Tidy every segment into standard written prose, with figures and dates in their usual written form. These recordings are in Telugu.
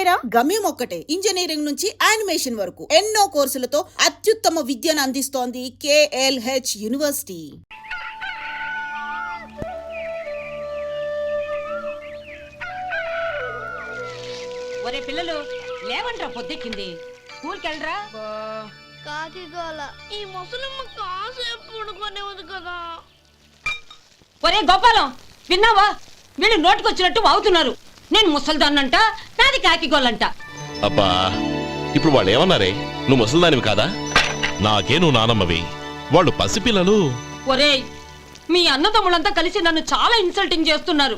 పేరా? గమ్యం ఒక్కటే, ఇంజనీరింగ్ నుంచి యానిమేషన్ వరకు ఎన్నో కోర్సులతో అత్యుత్తమ విద్యను అందిస్తోంది KLH యూనివర్సిటీ. ఒరే పిల్లలు లేవంట్రా, పొద్దెక్కింది. స్కూల్కి వెళ్ళరా. కాకిగోల ఈ ముసలమ్మ కాసేపు పడుకునే ఉంది కదా. ఒరే గోపాలం, విన్నావా? వీళ్ళు నోటికొచ్చినట్టు వాగుతున్నారు. నేను ముసల్దాన్నంట, నాది కాకిగోలంట. అబ్బా, ఇప్పుడు వాళ్ళు ఏమన్నారే? నువ్వు ముసల్దానివి కాదా? నాకే నువ్వు నానమ్మవి, వాళ్ళు పసిపిల్లలు. ఒరే, మీ అన్నదమ్ములంతా కలిసి నన్ను చాలా ఇన్సల్టింగ్ చేస్తున్నారు.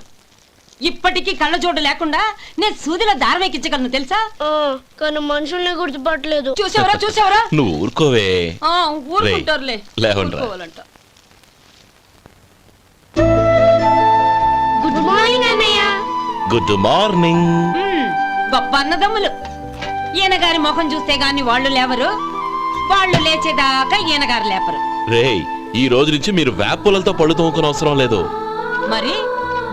ఇప్పటికీ కళ్ళజోడు లేకుండా నేను సూదిలో దారవేకించగలను తెలుసా? కానీ మనుషుల్ని గుర్తుపట్టలేదు. చూసావరా? నువ్వు ఊరుకోవే. ఊరుకుంటారులే. లేవండ్రా. గుడ్ మార్నింగ్ అన్నయ్య. Good morning. గొప్ప అన్నదమ్ములు. ఈయనగారి ముఖం చూస్తే గాని వాళ్ళు లేవరు, వాళ్ళు లేచేదాకా ఈయనగారు లేపరు. రేయ్, ఈ రోజు నుంచి మీరు వేపులతో పళ్ళు తోముకునే అవసరం లేదు. మరి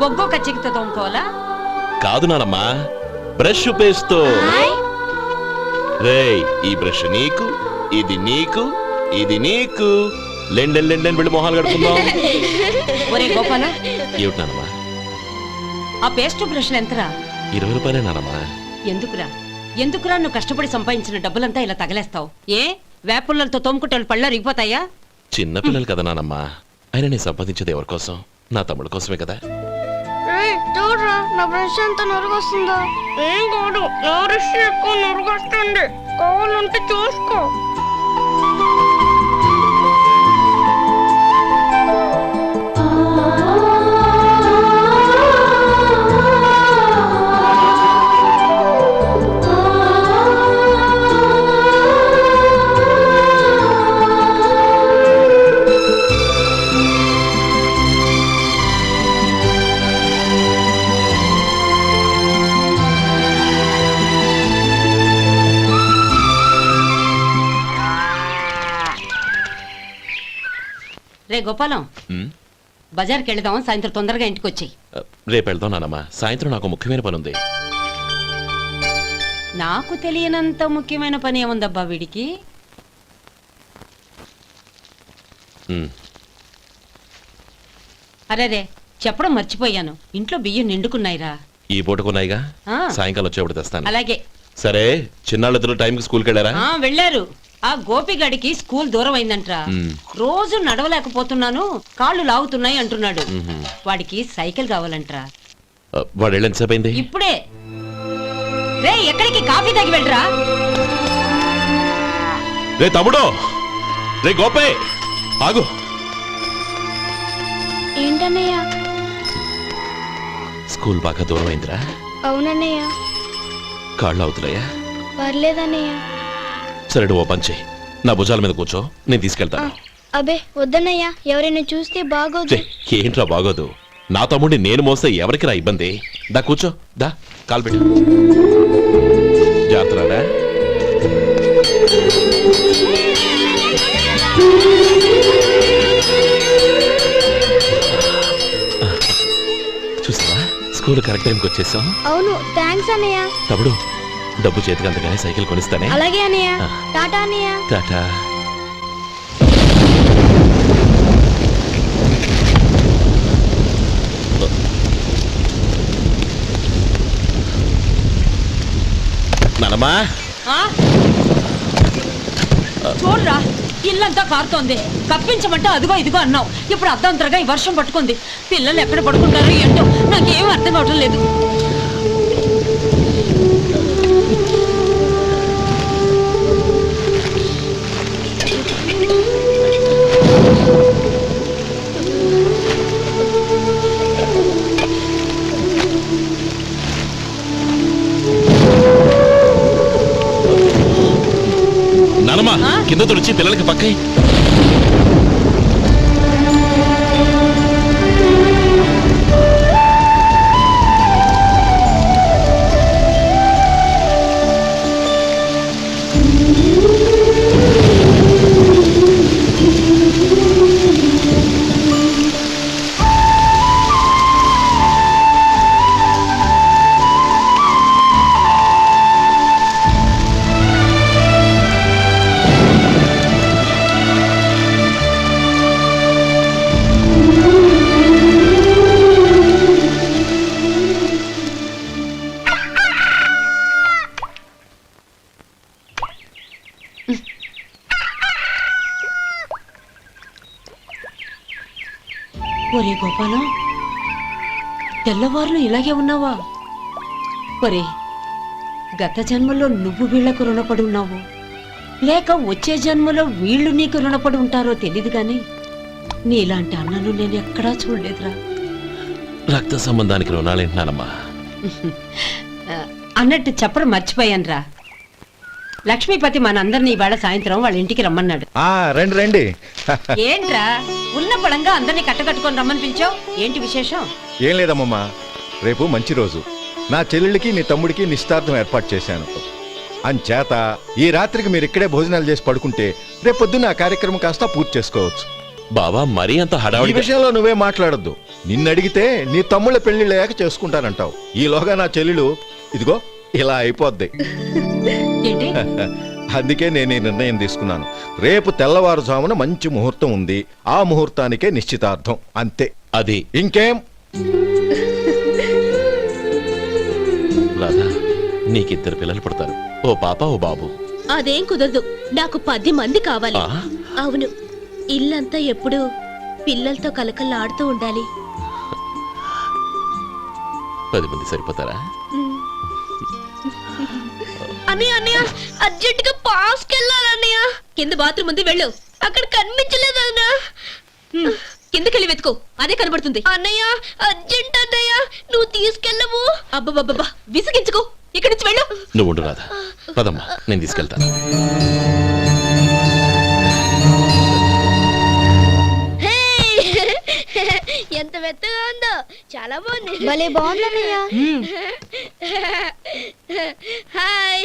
బొగ్గో కచ్చికితో తోముకోవాలా? కాదు నానమ్మా, బ్రష్ పేస్తో. రేయ్, ఈ బ్రష్ నీకు, ఇది నీకు, ఇది నీకు. లెండెన్ వెళ్ళి మొహాలు కడుకుందాం. ఒరే గోపాల, ఏమిటి నానమ్మా? ఆ పేస్ట్ బ్రష్లు ఎంతరా? 20 రూపాయలే నానమ్మా. ఎందుకురా నువ్వు కష్టపడి సంపాదించిన డబ్బులంతా ఇలా తగలేస్తావు? ఏ వేపుల్లలతో తోముకుంటే పళ్ళ రిగిపోతాయా? చిన్న పిల్లలు కదా నానమ్మా. అయినా నేను సంపాదించేది ఎవరి కోసం? నా తమ్ముడు కోసమే కదా. చూడరా, నా బ్రష్ ఎంత నొరుగొస్తుందో. ఏం కాదు, నా బ్రష్ ఎక్కువ నొరుగొస్తుంది. కావాలంటే చూసుకో. రే గోపాలం, బజార్కి వెళదాం. సాయంత్రం తొందరగా ఇంటికి వచ్చాయి. రేపు వెళ్దాం నానమ్మా. సాయంత్రం నాకు ముఖ్యమైన పని ఉంది. నాకు తెలియనంత ముఖ్యమైన పని ఏముందబ్బా వీడికి? అరే చెప్పడం మర్చిపోయాను, ఇంట్లో బియ్యం నిండుకున్నాయిరా. ఈ పూటకున్నాయిగా, సాయంకాలం వచ్చేప్పుడు తెస్తాను. అలాగే. సరే, చిన్నాళ్ళిద్దరు టైంకి స్కూల్కి వెళ్ళారా? వెళ్ళారు. ఆ గోపిగడికి స్కూల్ దూరం అయిందంట్రా. రోజు నడవలేకపోతున్నాను, కాళ్ళు లాగుతున్నాయి అంటున్నాడు. వాడికి సైకిల్ కావాలంట్రా. వాడు వెళ్ళేంతసేపు అయింది? ఇప్పుడే. రే, ఎక్కడికి? కాఫీ తాగి వెళ్ళరా. రే తమ్ముడు, రే గోపే, ఆగు. ఏంటన్నయ్య? స్కూల్ బాగా దూరం అయిందిరా. అవునన్నయ్య. కాళ్ళు అవుతున్నాయా? పర్లేదన్నయ్య. సరే, ఓ పని చెయ్యి, నా భుజాల మీద కూర్చో, నేను తీసుకెళ్తాను. అబే వద్దన్నయ్య, ఎవరైనా చూస్తే బాగోదు. ఏంట్రా బాగోదు? నా తమ్ముడిని నేను మోస్తే ఎవరికి రా ఇబ్బంది? దా కూర్చో, దా కాలు పెట్టు. జాగ్రత్తరా. చూసావా, స్కూల్ కరెక్ట్ టైంకి వచ్చేసాం. అవును, థ్యాంక్స్ అన్నయ్య. తమ్ముడు, డబ్బు చేతికి అంతగానే సైకిల్ కొనిస్తానే. అలాగే అన్నయ్య. టాటా అన్నయ్య. టాటా. నానమ్మా, చూడరా, ఇల్లంతా కారుతోంది. కప్పించమంటే అదిగో ఇదిగో అన్నావు, ఇప్పుడు అర్ధంతరగా ఈ వర్షం పట్టుకుంది. పిల్లలు ఎక్కడ పడుకుంటారు ఏంటో నాకేం అర్థం కావటం లేదు. నానమ్మా, కింద తుడిచి పిల్లలకి పక్కై. ఒరే గోపాలం, తెల్లవారులు ఇలాగే ఉన్నావా? ఒరే, గత జన్మలో నువ్వు వీళ్లకు రుణపడి ఉన్నావు, లేక వచ్చే జన్మలో వీళ్ళు నీకు రుణపడి ఉంటారో తెలీదు గాని నీలాంటి అన్నను నేను ఎక్కడా చూడలేదురా. రక్త సంబంధానికి రుణాలేంటున్నానమ్మా. అన్నట్టు చెప్పడం మర్చిపోయానురా. లక్ష్మీపతి మనందరినీ ఇవాళ సాయంత్రం వాళ్ళ ఇంటికి రమ్మన్నాడు. రండి రండి. ఏంట్రా ఉన్న పడంగా అందరినీ కట్టకట్టుకొని రమ్మని పిలిచావు? ఏంటి విశేషం? ఏం లేదమ్మమ్మా, రేపు మంచి రోజు. నా చెల్లెళ్ళకి నీ తమ్ముడికి నిశ్చితార్థం ఏర్పాటు చేశాను. అంచేత ఈ రాత్రికి మీరు ఇక్కడే భోజనాలు చేసి పడుకుంటే రేపు పొద్దున్న ఆ కార్యక్రమం కాస్త పూర్తి చేసుకోవచ్చు. బావా, మరీ అంత ఈ హడావుడి విషయంలో నువ్వే మాట్లాడొద్దు. నిన్ను అడిగితే నీ తమ్ముళ్ళ పెళ్లిళ్ళయ్యాక చేసుకుంటానంటావు. ఈలోగా నా చెల్లెలు ఇదిగో ఇలా అయిపోద్ది. ఏంటి? అందుకే నేను ఈ నిర్ణయం తీసుకున్నాను. రేపు తెల్లవారుజామున మంచి ముహూర్తం ఉంది. ఆ ముహూర్తానికే నిశ్చితార్థం, అంతే. అది ఇంకేం? రాధా, నీకిద్దరు పిల్లలు పుడతారు, ఓ పాప ఓ బాబు. అదేం కుదరదు, నాకు 10 మంది కావాలి. ఆ? అవును, ఇల్లంతా ఎప్పుడు పిల్లలతో కలకల్లాడుతూ ఉండాలి. 10 మంది సరిపోతారా? అన్నయ్య అన్నయ్య, అర్జెంట్ గా పాస్కి వెళ్ళాలన్నయ్య. కింద బాత్రూమ్ ఉంది, వెళ్ళు. అక్కడ కనిపించలేదు అన్న. కిందకెళ్ళి వెతుకో, అదే కనబడుతుంది. అన్నయ్య అర్జెంట్ అన్నయ్య, నువ్వు తీసుకెళ్ళవు. అబ్బబ్బబ్బా, విసిగించుకో, ఇక్కడి నుంచి వెళ్ళు. నువ్వు ఉండు రాధా, పదమ్మా, నేను తీసుకెళ్తాను. ఎంత మెత్తగా ఉందో, చాలా బాగుంది. భలే బాగుంది అన్నయ్య. హాయ్.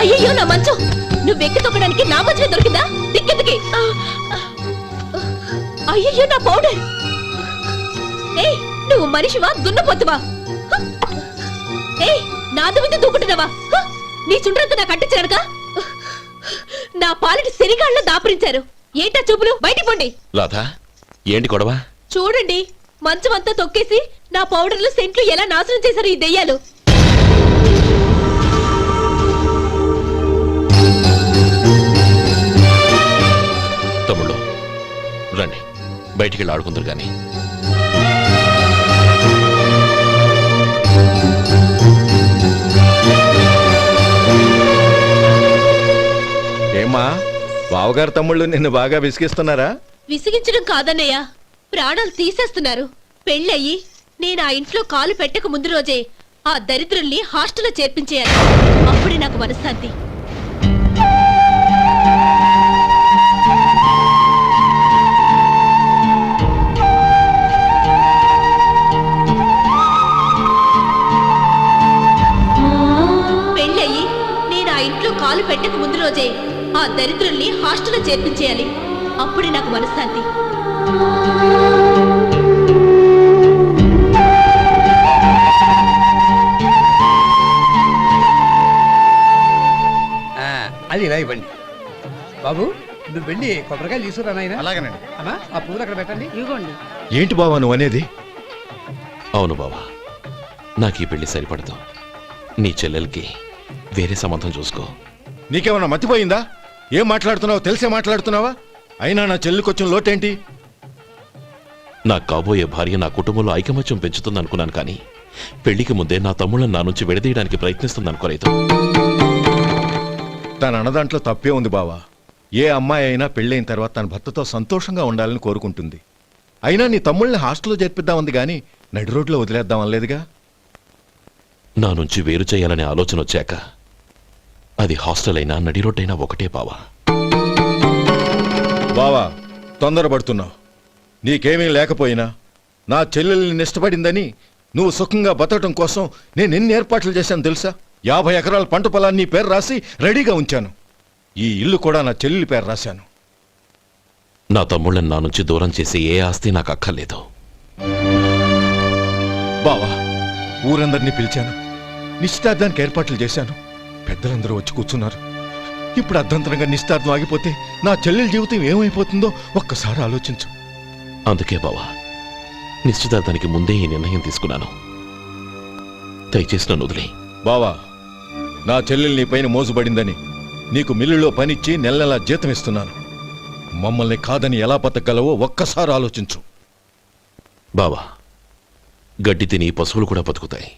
అయ్యో నా మంచం, నువ్వు ఎక్కి తొక్కడానికి నా మంచం దొరికిందా? దిక్కెందుకి? అయ్యో నా పౌడర్. ఏయ్, నువ్వు మనిషివా దున్నపోతువా? ఏయ్, నాదు మీద దూకుంటున్నావా? నీ చుండ్రంతా నాకు అంటించానుక. నా పాలిటి శనిగాళ్ళ దాపురించారు. ఏంటా చూపులు? బయటికి పోండి. రాధా, ఏంటి గొడవ? చూడండి, మంచం అంతా తొక్కేసి నా పౌడర్లు సెంట్లు ఎలా నాశనం చేశారు ఈ దెయ్యాలు. తమ్ముళ్ళు రండి, బయటికి వెళ్ళి ఆడుకుందరు గాని. ఏమ్మా, బావగారు తమ్ముళ్ళు నిన్ను బాగా విసిగిస్తున్నారా? విసిగించడం కాదన్నయ్య, ప్రాణాలు తీసేస్తున్నారు. పెళ్ళయి నేను ఆ ఇంట్లో కాలు పెట్టక ముందు రోజే ఆ దరిద్రుల్ని హాస్టల్లో చేర్పించేయాలి. అప్పుడే నాకు మనశ్శాంతి. పెళ్ళయి నేను ఆ ఇంట్లో కాలు పెట్టక ముందు రోజే ఆ దరిద్రుల్ని హాస్టల్లో చేర్పించేయాలి. అప్పుడే నాకు మనశ్శాంతి. అది ఇలా ఇవ్వండి బాబు. నువ్వు వెళ్ళి కొబ్బరికాయలు తీసుకురా నాయనా. అలాగేనండి. అమ్మా, ఆ పువ్వులు అక్కడ పెట్టండి. ఇవ్వండి. ఏంటి బావా నువ్వు అనేది? అవును బావా, నాకు ఈ పెళ్లి సరిపడదు. నీ చెల్లెలకి వేరే సంబంధం చూసుకో. నీకేమన్నా మతిపోయిందా? ఏం మాట్లాడుతున్నావో తెలిసే మాట్లాడుతున్నావా? అయినా నా చెల్లికొచ్చిన లోటేంటి? నా కాబోయే భార్య నా కుటుంబంలో ఐకమత్యం పెంచుతుంది అనుకున్నాను, కానీ పెళ్లికి ముందే నా తమ్ముళ్ళని నా నుంచి విడదీయడానికి ప్రయత్నిస్తుంది అనుకోలేదు. తన అన్నదాంట్లో తప్పే ఉంది బావా. ఏ అమ్మాయి అయినా పెళ్ళైన తర్వాత తన భర్తతో సంతోషంగా ఉండాలని కోరుకుంటుంది. అయినా నీ తమ్ముళ్ళని హాస్టల్లో చేర్పిద్దామంది గాని నడి రోడ్లో వదిలేద్దాం అనలేదుగా. నా నుంచి వేరు చేయాలనే ఆలోచన వచ్చాక అది హాస్టల్ అయినా నడి రోడ్డైనా ఒకటే బావా. బావా, తొందరపడుతున్నావు. నీకేమీ లేకపోయినా నా చెల్లెల్ని ఇష్టపడిందని నువ్వు సుఖంగా బతకటం కోసం నేను ఎన్ని ఏర్పాట్లు చేశాను తెలుసా? 50 ఎకరాల పంట పొలాన్ని నీ పేరు రాసి రెడీగా ఉంచాను. ఈ ఇల్లు కూడా నా చెల్లెలి పేరు రాశాను. నా తమ్ముళ్ళని నా నుంచి దూరం చేసే ఏ ఆస్తి నాకు అక్కర్లేదు. బావా, ఊరందరినీ పిలిచాను. నిశ్చితార్థానికి ఏర్పాట్లు చేశాను. పెద్దలందరూ వచ్చి కూర్చున్నారు. ఇప్పుడు అర్ధంతరంగా నిశ్చితార్థం ఆగిపోతే నా చెల్లెలి జీవితం ఏమైపోతుందో ఒక్కసారి ఆలోచించు. అందుకే బావా, నిశ్చితార్థానికి ముందే ఈ నిర్ణయం తీసుకున్నాను. దయచేసి నన్ను వదిలే. బావా, నా చెల్లెలు నీ పైన మోసుబడిందని నీకు మిల్లులో పనిచ్చి నెల నెలా జీతం ఇస్తున్నాను. మమ్మల్ని కాదని ఎలా బతకగలవో ఒక్కసారి ఆలోచించు. బావా, గడ్డి తిని పశువులు కూడా బతుకుతాయి,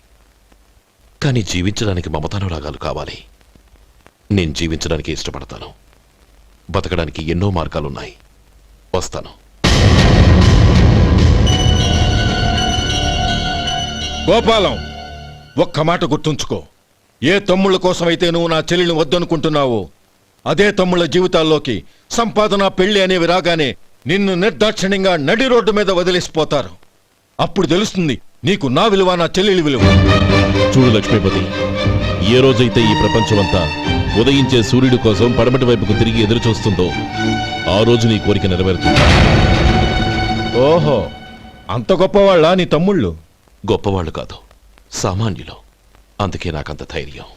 కానీ జీవించడానికి మమతానురాగాలు కావాలి. నేను జీవించడానికి ఇష్టపడతాను. బతకడానికి ఎన్నో మార్గాలున్నాయి. వస్తాను. గోపాలం, ఒక్క మాట గుర్తుంచుకో. ఏ తమ్ముళ్ళ కోసమైతే నువ్వు నా చెల్లిని వద్దనుకుంటున్నావో అదే తమ్ముళ్ళ జీవితాల్లోకి సంపాదన, పెళ్లి అనేవి రాగానే నిన్ను నిర్దాక్షిణ్యంగా నడి రోడ్డు మీద వదిలేసిపోతారు. అప్పుడు తెలుస్తుంది నీకు నా విలువ, నా చెల్లెలి విలువ. చూడు లక్ష్మీపతి, ఏ రోజైతే ఈ ప్రపంచమంతా ఉదయించే సూర్యుడి కోసం పడమటి వైపుకు తిరిగి ఎదురు చూస్తుందో ఆ రోజు నీ కోరిక నెరవేరుతుంది. ఓహో, అంత గొప్పవాళ్ళ నీ తమ్ముళ్ళు? గొప్పవాళ్ళు కాదు, సామాన్యులు. అందుకే నాకంత ధైర్యం.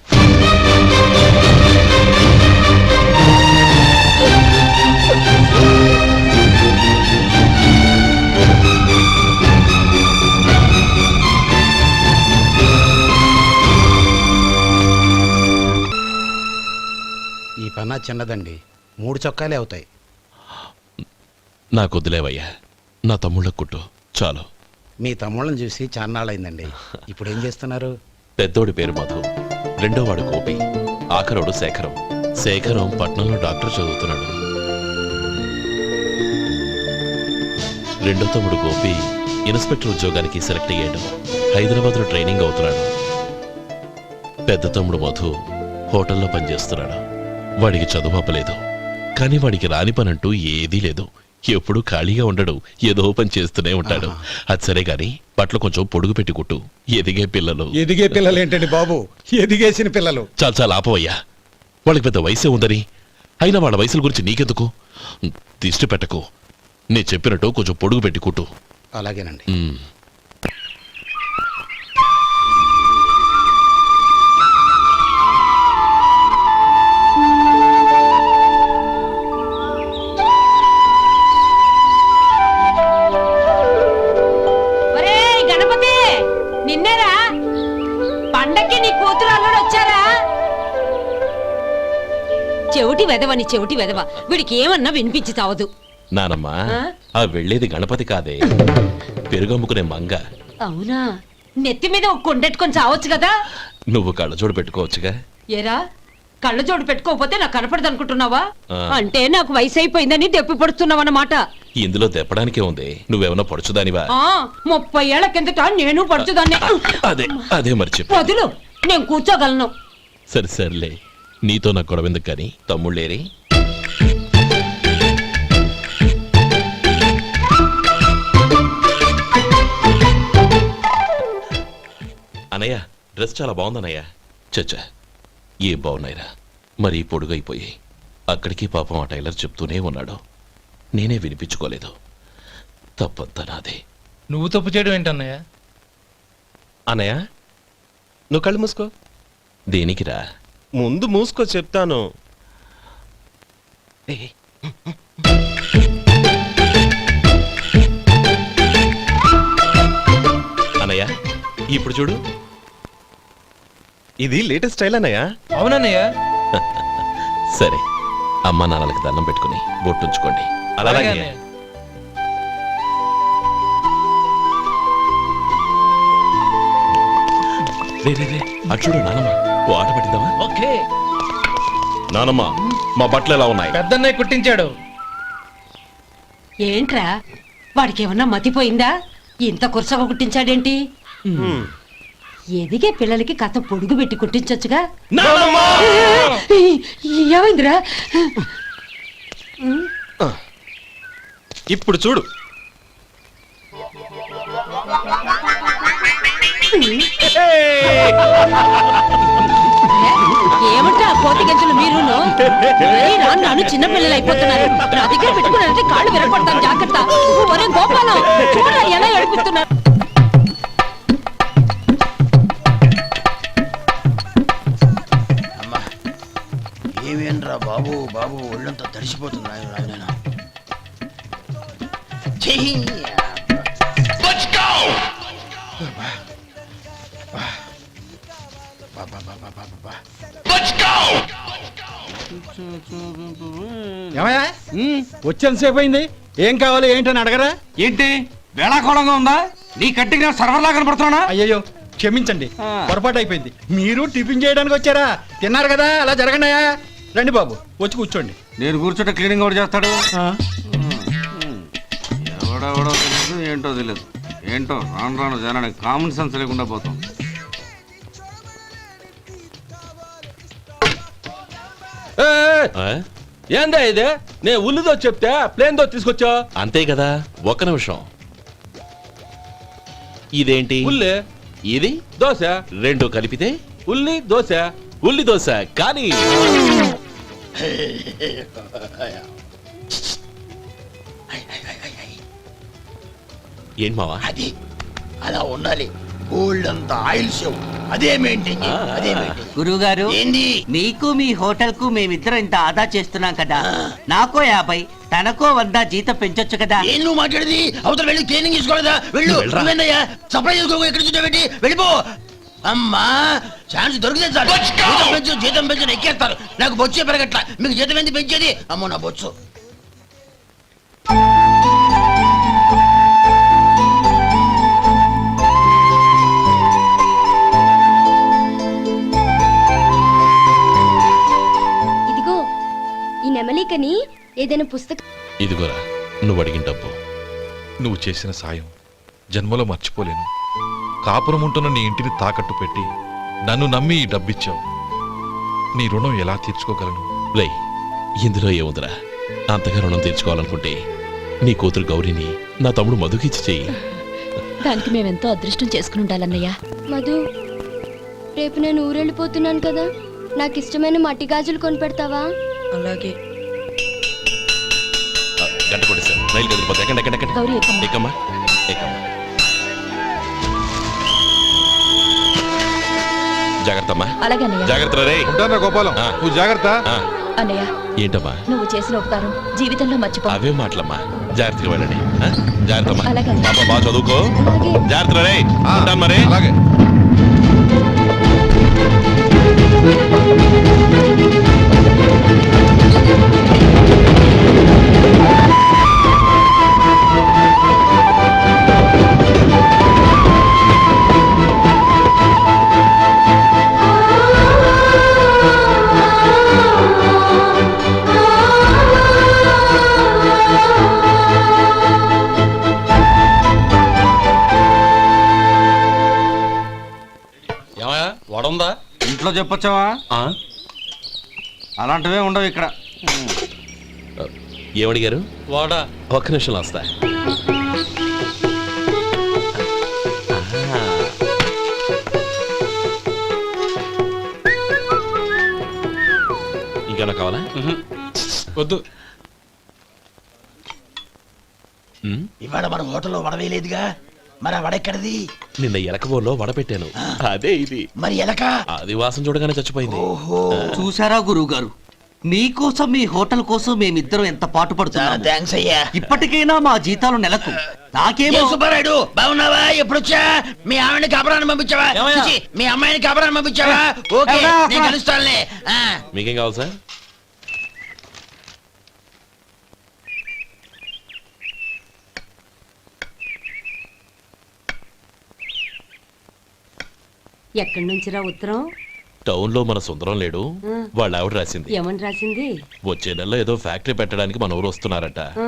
ఈ పన్నా చిన్నదండి, 3 చొక్కాలే అవుతాయి. నాకొద్దులేవయ్యా, నా తమ్ముళ్ళ కుట్టు చాలు. మీ తమ్ముళ్ళని చూసి చాన్నాళ్ళైందండి. ఇప్పుడు ఏం చేస్తున్నారు? పెద్దోడి పేరు మధు, రెండోవాడు గోపి, ఆఖరోడు శేఖరం. శేఖరం పట్నంలో డాక్టర్ చదువుతున్నాడు. రెండో తమ్ముడు గోపి ఇన్స్పెక్టర్ ఉద్యోగానికి సెలెక్ట్ అయ్యాడు. హైదరాబాద్లో ట్రైనింగ్ అవుతున్నాడు. పెద్ద తమ్ముడు మధు హోటల్లో పనిచేస్తున్నాడు. వాడికి చదువు అప్పలేదు, కానీ వాడికి రాని పనంటూ ఏదీ లేదు. ఎప్పుడూ ఖాళీగా ఉండడు, ఏదో పని చేస్తూనే ఉంటాడు. అది సరే గాని బట్టలు కొంచెం పొడుగు పెట్టి కుట్టు. ఎదిగే పిల్లలు. ఎదిగే పిల్లలు ఏంటండి బాబు, ఎదిగేసిన పిల్లలు. చాలా చాలా ఆపవయ్యా, వాళ్ళకి పెద్ద వయసే ఉందని. అయినా వాళ్ళ వయసుల గురించి నీకెందుకు? దిష్టి పెట్టకు. నేను చెప్పినట్టు కొంచెం పొడుగు పెట్టి కుట్టు. అలాగేనండి. ఒరేయ్ గణపతి, నిన్నేరా? పండక్కి నీ కూతురు అల్లుడు వచ్చారా? చెవిటి వెదవని చెవిటి వెదవ, వీడికి ఏమన్నా వినిపించి చావదు. నానమ్మా, ఆ వెళ్ళేది గణపతి కాదే, పెరుగమ్ముకునే మంగ. అవునా? నెత్తి మీద ఒక కొండెట్టుకొని చావచ్చు కదా. నువ్వు కళ్ళజోడు పెట్టుకోవచ్చుగా. ఏరా, కళ్ళజోడు పెట్టుకోకపోతే నాకు కనపడదు అనుకుంటున్నావా? ఆ. అంటే నాకు వయసు అయిపోయిందని దెప్పి పడుతున్నావన్నమాట. ఇందులో తెప్పడానికే ఉంది. నువ్వేమన్నా పడుచుదానివా? 30 ఏళ్ల కిందట నేను పడుచుదాన్ని. అదే అదే మరి చెప్పు. వదులు, నేను కూర్చోగలను. సరే సర్లే, నీతో నాకు గొడవ ఎందుకు కానీ. తమ్ముళ్ళేరి? అనయ్య, డ్రెస్ చాలా బాగుందన్నయ్య. చచ్చా, ఏ బాగున్నాయిరా, మరీ పొడుగైపోయి. అక్కడికి పాపం ఆ టైలర్ చెప్తూనే ఉన్నాడు, నేనే వినిపించుకోలేదు. తప్పంతా నాదే. నువ్వు తప్పు చేయడం ఏంటన్నయ్య? అన్నయ్య, నువ్వు కళ్ళు మూసుకో. దేనికిరా? ముందు మూసుకో చెప్తాను. అనయ్య, ఇప్పుడు చూడు. ఇది లేటెస్ట్ స్టైల్ అన్నయ్య. అవునన్నయ్య. సరే, అమ్మా నాన్నలకి దండం పెట్టుకుని బొట్టుంచుకోండి. అలాగే అలాగే. అన్నయ్య. రే రే రే, అటు చూడు నానమ్మ, ఓ ఆట పట్టిద్దామా? ఓకే. నానమ్మ, మా బట్టలు ఎలా ఉన్నాయి? పెద్దన్నయ్య కుట్టించాడు. ఏంట్రా, వాడికి ఏమన్నా మతిపోయిందా? ఇంత కుర్చగా కుట్టించాడేంటి? ఎదిగే పిల్లలకి కథ పొడుగు పెట్టి కుట్టించొచ్చుగా. ఏమైందిరా? ఇప్పుడు చూడు. ఏమంటే ఆ కోతి గంజలు మీరును? నన్ను చిన్న పిల్లలు అయిపోతున్నారు. నా దగ్గర పెట్టుకున్నారంటే కాళ్ళు విరగొడతాను, జాగ్రత్త. ఒరే గోపాలం, చూడరా ఎలా ఏడిపిస్తున్నారు. అమ్మా, ఏమేంట్రా బాబు, బాబు ఒళ్ళంతా తడిసిపోతుంది. ఏమయ్యా వచ్చేంతసేపు అయింది, ఏం కావాలి ఏంటని అడగరా? ఏంటి వేళాకోళంగా ఉందా? నీ కట్టికి నా సర్వర్లా కనపడుతున్నా? అయ్యయ్యో క్షమించండి, పొరపాటు అయిపోయింది. మీరు టిఫిన్ చేయడానికి వచ్చారా? తిన్నారు కదా, అలా జరగండియా. రండి బాబు, వచ్చి కూర్చోండి. నేను కూర్చుంటే క్లీనింగ్ కూడా చేస్తాడు. ఎవడెవడో తెలియదు, ఏంటో తెలియదు. ఏంటో రాను రాను జనానికి కామన్ సెన్స్ లేకుండా పోతాం. ఆ? ఏందా ఇది? నే ఉల్లిదో చెప్తే ప్లేన్ దో తీసుకొచ్చా. అంతే కదా, ఒక్క నిమిషం. ఇదేంటి? ఉల్లి ఇది దోశ, రెండు కలిపితే ఉల్లి దోశ. ఉల్లి దోశ. కానీ ఏంటి మావా? అది అలా ఉండాలి. గోల్డ్ అంత ఆయిల్ షో అదే మెయింటైన్ అదే మెయింటైన్. గురువు గారు, ఏంది? మీకు మీ హోటల్ కు మేమిద్దరం ఇంత ఆదా చేస్తున్నాం కదా, నాకో 50 తనకో 100 జీతం పెంచొచ్చు కదా. ఏం నువ్వు మాట్లాడేది? అవతల వెళ్ళి ట్రైనింగ్ తీసుకోలేదా? వెళ్ళు. నువ్వేందయ్యా సప్లై చేసుకో, ఎక్కడ చూసా పెట్టి వెళ్ళిపో. అమ్మా ఛాన్స్ దొరికితే చాలు. జీతం పెంచు ఎక్కేస్తారు. నాకు బొచ్చే పెరగట్ల, మీకు జీతం ఎందుకు పెంచేది? అమ్మో నా బొచ్చు. ఇదిగో ఈ నెమలికని ఏదైనా పుస్తకం. ఇదిగోరా నువ్వు అడిగిన డబ్బు. నువ్వు చేసిన సాయం జన్మలో మర్చిపోలేను. కాపురం ఉంటున్న నీ ఇంటిని తాకట్టు పెట్టి నన్ను నమ్మి ఈ డబ్బిచ్చావు. నీ రుణం ఎలా తీర్చుకోగలను? లే, ఇందులో ఏముందిరా? అంతగా రుణం తీర్చుకోవాలనుకుంటే నీ కూతురు గౌరీని నా తమ్ముడు మధుకిచ్చి చెయ్యి. దానికి మేమెంతో అదృష్టం చేసుకుని ఉండాలన్నయ్య. మధు, రేపు నేను ఊరెళ్ళిపోతున్నాను కదా, నాకు ఇష్టమైన మట్టి గాజులు కొనిపెడతావా? అలాగే. గంట కొట్టేశాను, రైలు కదిలిపోతే. ఎక్కండి ఎక్కండి ఎక్కండి. గౌరీ ఎక్కమ్మా. ఎక్కమ్మా ఎక్కమ్మా. జాగ్రత్త అమ్మా. అలాగే అన్నయ్య. జాగ్రత్త రే. ఉంటానా గోపాలం, ఆ. నువ్వు జాగ్రత్త. ఆ, అన్నయ్య, ఏంటమ్మా నువ్వు చేసిన ఉపకారం జీవితంలో మర్చిపో. అవే మాటలమ్మా. జాగ్రత్తగా వెళ్ళండి. ఆ? జాగ్రత్త అమ్మా. అలాగే. పాప బాగా చదువుకో. అలాగే. జాగ్రత్త రే. ఆ, ఉంటాను మరి. అలాగే. ఏమయ్యా వడుందా? ఇంట్లో చెప్పొచ్చావా? అలాంటివే ఉండవు ఇక్కడ. ఏమడిగారు? వాడా ఒక్క నిమిషంలో వస్తా. ఇంకేమన్నా కావాలా? వద్దు. ఉమ్, ఇవాళ మన హోటల్లో వడవేయలేదుగా, మరి ఆ వడెక్కడిది? నిన్న ఎలకబోల్లో వడపెట్టాను. అదే ఇది. మరి ఎలక? అది వాసన చూడగానే చచ్చిపోయింది. ఓహో, చూసారా గురువు గారు, మీకోసం మీ హోటల్ కోసం మేమిద్దరం ఎంత పాటు పడుతున్నాము. థ్యాంక్స్ అయ్యా. ఇప్పటికైనా మా జీతాలు నెలకు నాకేమో. ఏ సుబ్బారాయుడు, బాగున్నావా? ఎప్పుడొచ్చా? మీ ఆవిడని కాపురాన్ని పంపించావా? ఏమయ్యా? చిచి, మీ అమ్మాయిని కాపురాన్ని పంపించావా? ఓకే, నేను కలుస్తానులే. మీకేం కావాలి సార్? ఎక్కడి నుంచిరా ఉత్తరం? టౌన్ లో మన సుందరం లేడు, వాళ్ళ ఆవిడ రాసింది. ఏమని రాసింది? వచ్చే నెలలో ఏదో ఫ్యాక్టరీ పెట్టడానికి మన ఊరు వస్తున్నారట. ఆ,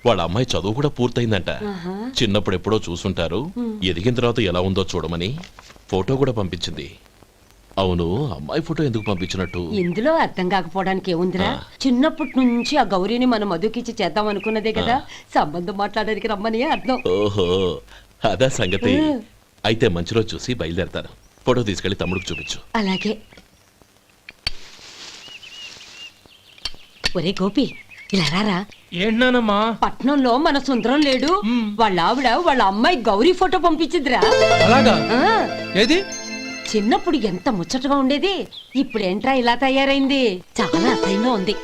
వాళ్ళ అమ్మాయి చదువు కూడా పూర్తయిందంట. ఆహా. చిన్నప్పుడు ఎప్పుడో చూసుంటారు, ఎదిగిన తర్వాత ఎలా ఉందో చూడమని ఫోటో కూడా పంపించింది. అవును, అమ్మాయి ఫోటో ఎందుకు పంపించినట్టు? ఇందులో అర్థం కాకపోవడానికి ఏముందిరా? చిన్నప్పటి నుంచి ఆ గౌరీని మనం మధుకిచ్చి చేద్దాం అనుకున్నదే కదా, సంబంధం మాట్లాడడానికి రమ్మని అర్థం. ఓహో, అదా సంగతి. అయితే మంచి రోజు చూసి బయలుదేరతాను. ఫోటో తీసుకెళ్లి తమ్ముడికి చూపించు. అలాగే. ఒరే గోపి, ఇలా రారా. ఏంటన్నానమ్మా? పట్నంలో మన సుందరం లేడు, వాళ్ళ ఆవిడ వాళ్ళ అమ్మాయి గౌరీ ఫోటో పంపించిద్రా. అలాగా? ఆ, ఏది? చిన్నప్పుడు ఎంత ముచ్చటగా ఉండేది, ఇప్పుడేంట్రా ఇలా తయారైంది? చాలా అసహ్యంగా ఉంది.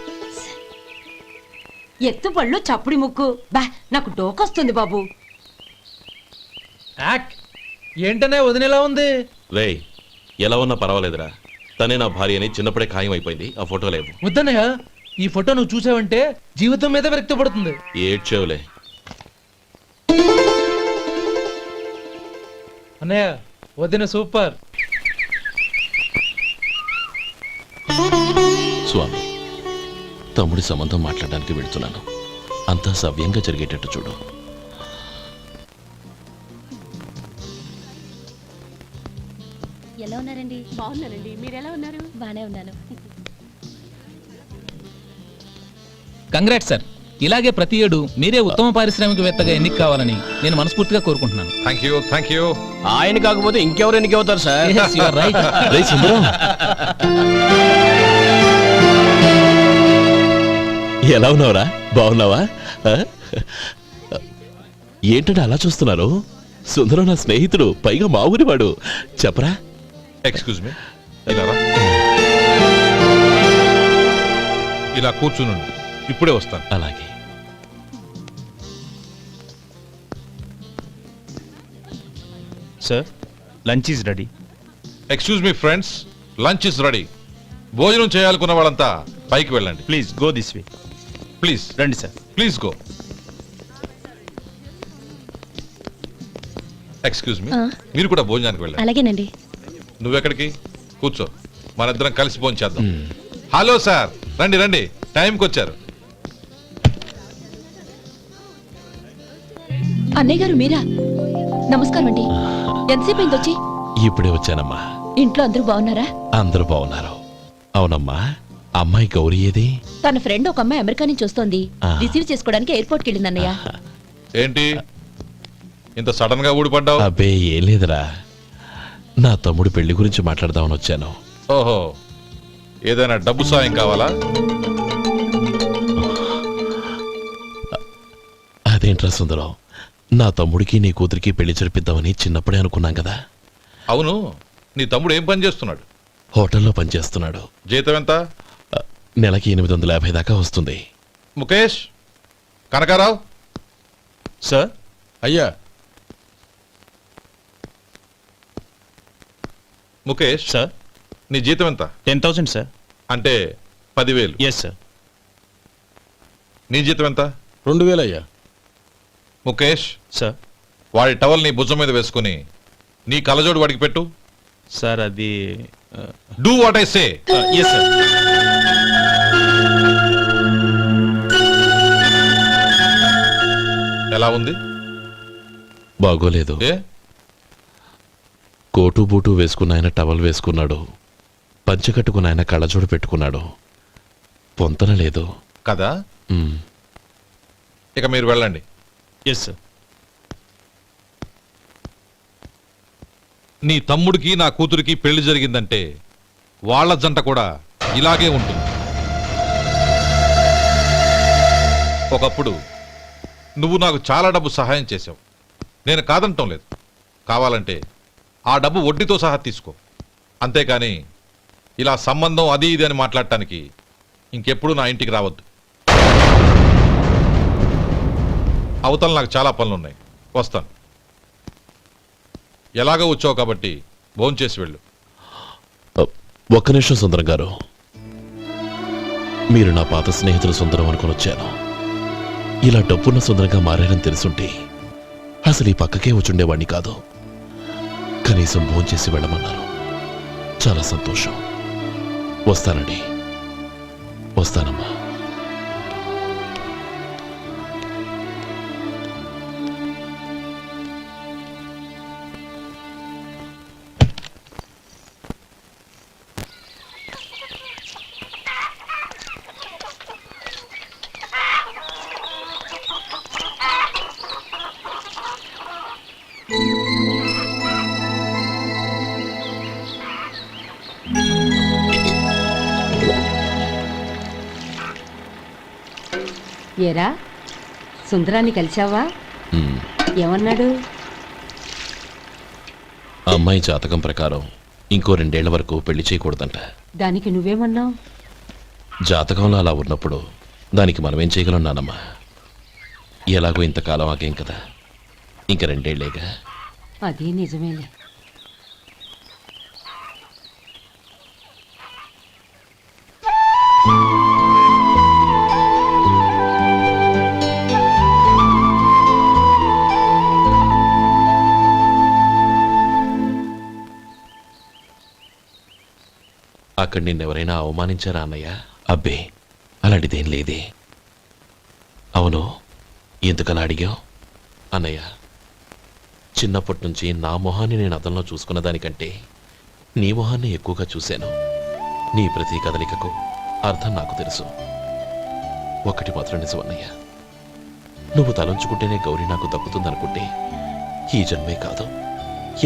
ఎత్తు పళ్ళు చప్పుడి ముక్కు, బా నాకు డోకొస్తుంది బాబు. యాక్ ఏంటనే వదినేలా ఉంది? రేయ్, ఎలా ఉన్నా పర్వాలేదురా. తనే నా భార్య అని చిన్నప్పుడే ఖాయం అయిపోయింది. ఆ ఫోటో లేవు. వద్దన్నయ్య, ఈ ఫోటో నువ్వు చూసావంటే జీవితం మీద విరక్తి పడుతుంది. ఏడ్చావులే. అన్నయ్య వదిన సూపర్. స్వామి, తమ్ముడి సంబంధం మాట్లాడడానికి వెళ్తున్నాను. అంతా సవ్యంగా జరిగేటట్టు చూడు. ఎలా ఉన్నారండి? బాగున్నానండి. మీరు ఎలా ఉన్నారు? బానే ఉన్నాను. Congrats sir. ఇలాగే ప్రతి ఏడు మీరే ఉత్తమ పారిశ్రామికవేత్తగా ఎన్నిక కావాలని నేను మనస్ఫూర్తిగా కోరుకుంటున్నాను. Thank you. ఆయన కాకపోతే ఇంకెవరు ఎన్నిక అవుతారు sir? Yes, you are right. రేయ్ సుందరం, ఎలా ఉన్నావురా? బాగున్నావా? ఏంటంటే అలా చూస్తున్నారు? సుందరం నా స్నేహితుడు, పైగా మా ఊరివాడు. చెప్పరా? ఎక్స్క్యూజ్ మీ, ఇలా కూర్చునుండు, ఇప్పుడే వస్తాను. అలాగే. Sir, lunch is ready. Excuse me friends, lunch is ready. భోజనం చేయాలనుకున్న వాళ్ళంతా పైకి వెళ్ళండి. Please go this way. Please రండి sir. Please go. Excuse me, మీరు కూడా భోజనానికి వెళ్ళండి. అలాగేనండి. నువ్వెక్కడికి? కూర్చో, మన ఇద్దరం కలిసి భోజనం చేద్దాం. హలో సార్, రండి రండి, టైంకి వచ్చారు. అన్నయ్య గారు మీరా? నమస్కారం అండి. ఎంతసేపు అయింది వచ్చి? ఇప్పుడే వచ్చానమ్మా. ఇంట్లో అందరూ బాగున్నారా? అందరూ బాగున్నారు. అవునమ్మా, అమ్మాయి గౌరీ ఏది? తన ఫ్రెండ్ ఒక అమ్మాయి అమెరికా నుంచి వస్తోంది. ఆ. రిసీవ్ చేసుకోవడానికి ఎయిర్పోర్ట్ కి వెళ్ళింది అన్నయ్య. ఏంటి ఇంత సడన్ గా ఊడిపడ్డావు? అబ్బే ఏం లేదురా, నా తమ్ముడి పెళ్లి గురించి మాట్లాడదామని వచ్చాను. ఓహో, ఏదైనా డబ్బు సాయం కావాలా? అదేంట్రా సుందరం, నా తమ్ముడికి నీ కూతురికి పెళ్లి జరిపిద్దామని చిన్నప్పుడే అనుకున్నాం కదా. అవును, నీ తమ్ముడు ఏం పని చేస్తున్నాడు? హోటల్లో పనిచేస్తున్నాడు. జీతం ఎంత? నెలకి 850 దాకా వస్తుంది. ముఖేష్, కనకారావు. సార్. అయ్యా ముఖేష్, సార్. నీ జీతం ఎంత? 10,000 సార్. అంటే 10,000. Yes sir. నీ జీతం ఎంత? 2,000 అయ్యా. ముఖేష్, సార్. వాడి టవల్ నీ భుజం మీద వేసుకుని నీ కలజోడు వాడికి పెట్టు. సార్ అది do what I say. Yes sir. ఎలా ఉంది? బాగోలేదు. ఏ? కోటు బూటు వేసుకున్న ఆయన టవల్ వేసుకున్నాడు, పంచె కట్టుకున్న ఆయన కళ్ళజోడు పెట్టుకున్నాడు. పొంతన లేదు కదా? ఉమ్. ఇక మీరు వెళ్ళండి. Yes sir. నీ తమ్ముడికి నా కూతురికి పెళ్లి జరిగిందంటే వాళ్ళ జంట కూడా ఇలాగే ఉంటుంది. ఒకప్పుడు నువ్వు నాకు చాలా డబ్బు సహాయం చేశావు, నేను కాదంటం లేదు. కావాలంటే ఆ డబ్బు వడ్డీతో సహా తీసుకో. అంతేకాని ఇలా సంబంధం అది ఇది అని మాట్లాడటానికి ఇంకెప్పుడు నా ఇంటికి రావద్దు. అవతల నాకు చాలా పనులున్నాయి, వస్తాను. ఎలాగో వచ్చావు కాబట్టి భోంచేసి వెళ్ళు. ఒక్క నిమిషం సుందరం గారు, మీరు నా పాత స్నేహితులు సుందరం అనుకుని వచ్చాను. ఇలా డబ్బున్న సుందరంగా మారారని తెలుసుంటే అసలు ఈ పక్కకే వచ్చుండేవాణ్ణి కాదు. కనీసం భోంచేసి వెళ్ళమన్నారు, చాలా సంతోషం. వస్తానండి. వస్తానమ్మా. ఏరా, సుందరాన్ని కలిశావా? ఉమ్. ఏమన్నాడు? అమ్మాయి జాతకం ప్రకారం ఇంకో 2 ఏళ్ల వరకు పెళ్లి చేయకూడదంట. దానికి నువ్వేమన్నావు? జాతకంలో అలా ఉన్నప్పుడు దానికి మనమేం చేయగలం నానమ్మా? ఎలాగో ఇంతకాలం ఆగేం కదా, ఇంక 2 ఏళ్లేగా. అది నిజమేలే. అక్కడ నిన్నెవరైనా అవమానించారా అన్నయ్య? అబ్బే, అలాంటిదేం లేదే. అవును, ఎందుకలా అడిగావు? అన్నయ్య, చిన్నప్పటి నుంచి నా మొహాన్ని నేను అద్దంలో చూసుకున్న దానికంటే నీ మొహాన్ని ఎక్కువగా చూశాను. నీ ప్రతి కదలికకు అర్థం నాకు తెలుసు. ఒకటి మాత్రం నిజం అన్నయ్య, నువ్వు తలంచుకుంటేనే గౌరీ నాకు దక్కుతుందనుకుంటే ఈ జన్మే కాదు,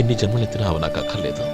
ఎన్ని జన్మలెత్తినా అవి నాకు అక్కర్లేదు.